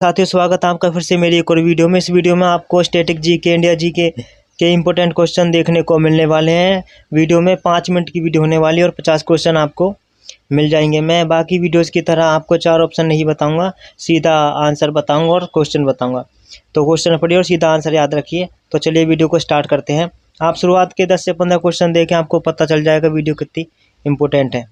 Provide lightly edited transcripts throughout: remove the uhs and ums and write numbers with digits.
साथियों, स्वागत है आपका फिर से मेरी एक और वीडियो में। इस वीडियो में आपको स्टैटिक जीके, इंडिया जीके के इंपॉर्टेंट क्वेश्चन देखने को मिलने वाले हैं। वीडियो में 5 मिनट की वीडियो होने वाली है और 50 क्वेश्चन आपको मिल जाएंगे। मैं बाकी वीडियोस की तरह आपको 4 ऑप्शन नहीं बताऊंगा, सीधा आंसर बताऊंगा और क्वेश्चन बताऊंगा। तो क्वेश्चन पढ़िए और सीधा आंसर याद रखिए। तो चलिए वीडियो को स्टार्ट करते हैं। आप शुरुआत के 10 से 15 क्वेश्चन देखें, आपको पता चल जाएगा वीडियो कितनी इंपॉर्टेंट है।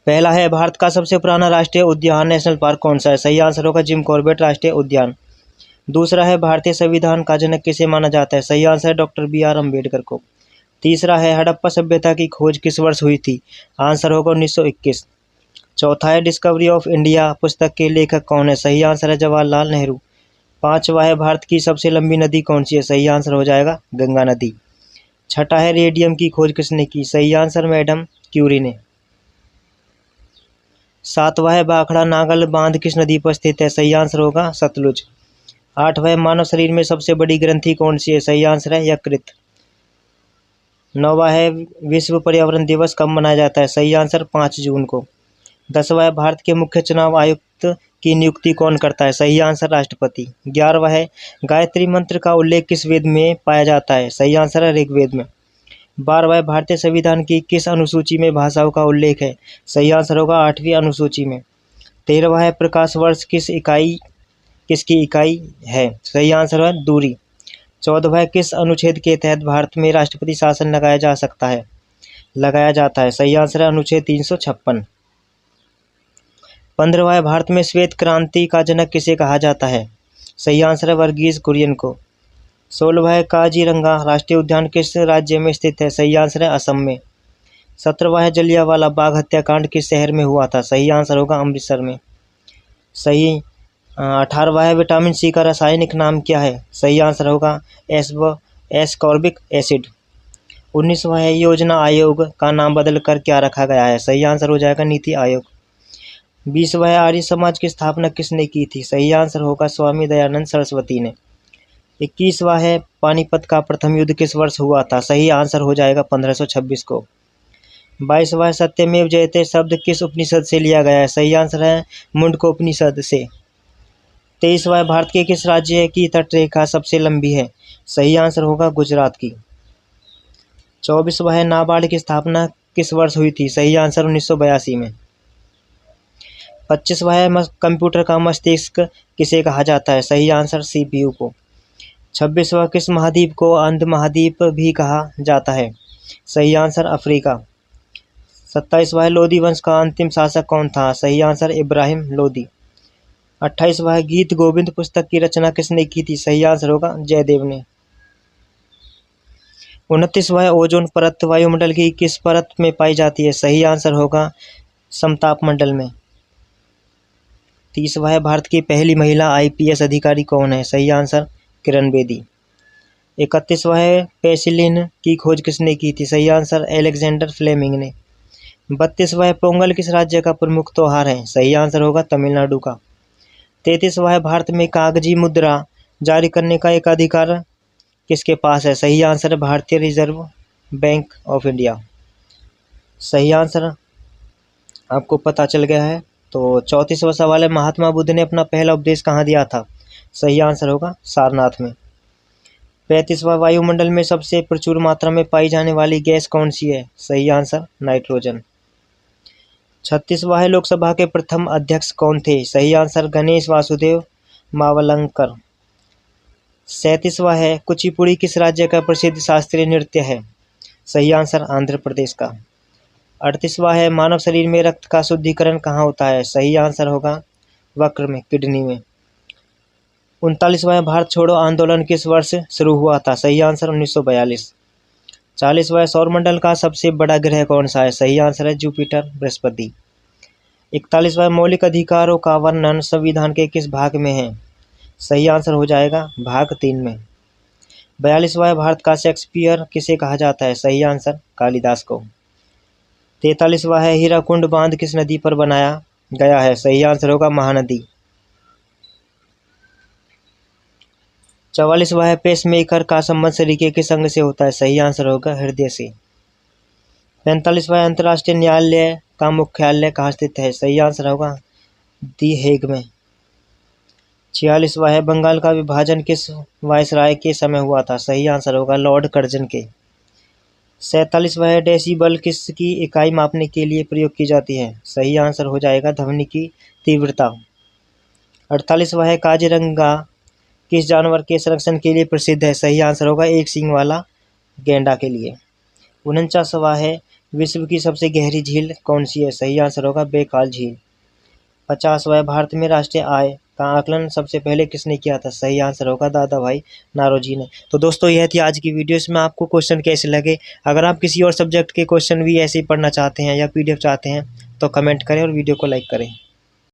पहला है, भारत का सबसे पुराना राष्ट्रीय उद्यान नेशनल पार्क कौन सा है? सही आंसर होगा जिम कॉर्बेट राष्ट्रीय उद्यान। दूसरा है, भारतीय संविधान का जनक किसे माना जाता है? सही आंसर है डॉक्टर BR अम्बेडकर को। तीसरा है, हड़प्पा सभ्यता की खोज किस वर्ष हुई थी? आंसर होगा 1921। चौथा है, डिस्कवरी ऑफ इंडिया पुस्तक के लेखक कौन है? सही आंसर है जवाहरलाल नेहरू। पांचवा है, भारत की सबसे लंबी नदी कौन सी है? सही आंसर हो जाएगा गंगा नदी। छठा है, रेडियम की खोज किसने की? सही आंसर मैडम क्यूरी ने। सातवां है, भाखड़ा नागल बांध किस नदी पर स्थित है? सही आंसर होगा सतलुज। आठवां है, मानव शरीर में सबसे बड़ी ग्रंथि कौन सी है? सही आंसर है यकृत। नौवां है, विश्व पर्यावरण दिवस कब मनाया जाता है? सही आंसर 5 जून को। 10वां है, भारत के मुख्य चुनाव आयुक्त की नियुक्ति कौन करता है? सही आंसर राष्ट्रपति। 11वां है, गायत्री मंत्र का उल्लेख किस वेद में पाया जाता है? सही आंसर है ऋग्वेद में। 12वां है, भारतीय संविधान की किस अनुसूची में भाषाओं का उल्लेख है? सही आंसर होगा 8वीं अनुसूची में। 13वां है, प्रकाश वर्ष किसकी इकाई है? सही आंसर है दूरी। 14वां है, किस अनुच्छेद के तहत भारत में राष्ट्रपति शासन लगाया जाता है? सही आंसर है अनुच्छेद 356। 15वां है, भारत में श्वेत क्रांति का जनक किसे कहा जाता है? सही आंसर है वर्गीज कुरियन को। 16वां है, काजीरंगा राष्ट्रीय उद्यान किस राज्य में स्थित है? सही आंसर है असम में। 17वां है, जलियांवाला बाग हत्याकांड किस शहर में हुआ था? सही आंसर होगा अमृतसर में। 18वां है, विटामिन सी का रासायनिक नाम क्या है? सही आंसर होगा एस्कॉर्बिक एसिड। 19वां है, योजना आयोग का नाम बदल कर क्या रखा गया है? सही आंसर हो जाएगा नीति आयोग। 20वां है, आर्य समाज की स्थापना किसने की थी? सही आंसर होगा स्वामी दयानंद सरस्वती ने। 21वां है, पानीपत का प्रथम युद्ध किस वर्ष हुआ था? सही आंसर हो जाएगा 1526 को। 22वां है, सत्यमेव जयते शब्द किस उपनिषद से लिया गया है? सही आंसर है मुंडको उपनिषद से। 23वां है, भारत के किस राज्य की तटरेखा सबसे लंबी है? सही आंसर होगा गुजरात की। 24वां है, नाबार्ड की स्थापना किस वर्ष हुई थी? सही आंसर 1982 में। 25वां है, कंप्यूटर का मस्तिष्क किसे कहा जाता है? सही आंसर CPU को। 26वां, किस महाद्वीप को अंध महाद्वीप भी कहा जाता है? सही आंसर अफ्रीका। 27वां है, लोधी वंश का अंतिम शासक कौन था? सही आंसर इब्राहिम लोधी। 28वां है, गीत गोविंद पुस्तक की रचना किसने की थी? सही आंसर होगा जयदेव ने। 29वां है, ओजोन परत वायुमंडल की किस परत में पाई जाती है? सही आंसर होगा समताप मंडल में। 30वां है, भारत की पहली महिला IPS अधिकारी कौन है? सही आंसर किरण बेदी। 31वां है, पेनिसिलिन की खोज किसने की थी? सही आंसर अलेक्जेंडर फ्लेमिंग ने। 32वां है, पोंगल किस राज्य का प्रमुख त्योहार है? सही आंसर होगा तमिलनाडु का। 33वां है, भारत में कागजी मुद्रा जारी करने का एक अधिकार किसके पास है? सही आंसर है भारतीय रिजर्व बैंक ऑफ इंडिया। सही आंसर आपको पता चल गया है। तो 34वां सवाल है, महात्मा बुद्ध ने अपना पहला उपदेश कहाँ दिया था? सही आंसर होगा सारनाथ में। 35वां, वायुमंडल में सबसे प्रचुर मात्रा में पाई जाने वाली गैस कौन सी है? सही आंसर नाइट्रोजन। 36वां है, लोकसभा के प्रथम अध्यक्ष कौन थे? सही आंसर गणेश वासुदेव मावलंकर। 37वां है, कुचिपुड़ी किस राज्य का प्रसिद्ध शास्त्रीय नृत्य है? सही आंसर आंध्र प्रदेश का। 38वां है, मानव शरीर में रक्त का शुद्धिकरण कहाँ होता है? सही आंसर होगा वक्र में, किडनी में। 39वां है, भारत छोड़ो आंदोलन किस वर्ष शुरू हुआ था? सही आंसर 1942। 40वां है, सौरमंडल का सबसे बड़ा ग्रह कौन सा है? सही आंसर है जुपिटर बृहस्पति। 41वां है, मौलिक अधिकारों का वर्णन संविधान के किस भाग में है? सही आंसर हो जाएगा भाग 3 में। 42वां है, भारत का शेक्सपियर किसे कहा जाता है? सही आंसर कालिदास को। 43वां है, हीराकुंड बांध किस नदी पर बनाया गया है? सही आंसर होगा महानदी। 44वां है, पेसमेकर का संबंध शरीर के अंग से होता है? सही आंसर होगा हृदय से। 45वां है, अंतर्राष्ट्रीय न्यायालय का मुख्यालय कहाँ स्थित है? सही आंसर होगा दी हेग में। 46वां है बंगाल का विभाजन किस वायसराय के समय हुआ था? सही आंसर होगा लॉर्ड कर्जन के। 47वां है डेसिबल किसकी इकाई मापने के लिए प्रयोग की जाती है? सही आंसर हो जाएगा ध्वनि की तीव्रता। 48वां है काजीरंगा किस जानवर के संरक्षण के लिए प्रसिद्ध है? सही आंसर होगा एक सींग वाला गैंडा के लिए। 49वां है विश्व की सबसे गहरी झील कौन सी है? सही आंसर होगा बैकाल झील। 50वां है भारत में राष्ट्रीय आय का आकलन सबसे पहले किसने किया था? सही आंसर होगा दादा भाई नारोजी ने। तो दोस्तों यह थी आज की वीडियो। इसमें आपको क्वेश्चन कैसे लगे? अगर आप किसी और सब्जेक्ट के क्वेश्चन भी ऐसे ही पढ़ना चाहते हैं या PDF चाहते हैं तो कमेंट करें और वीडियो को लाइक करें।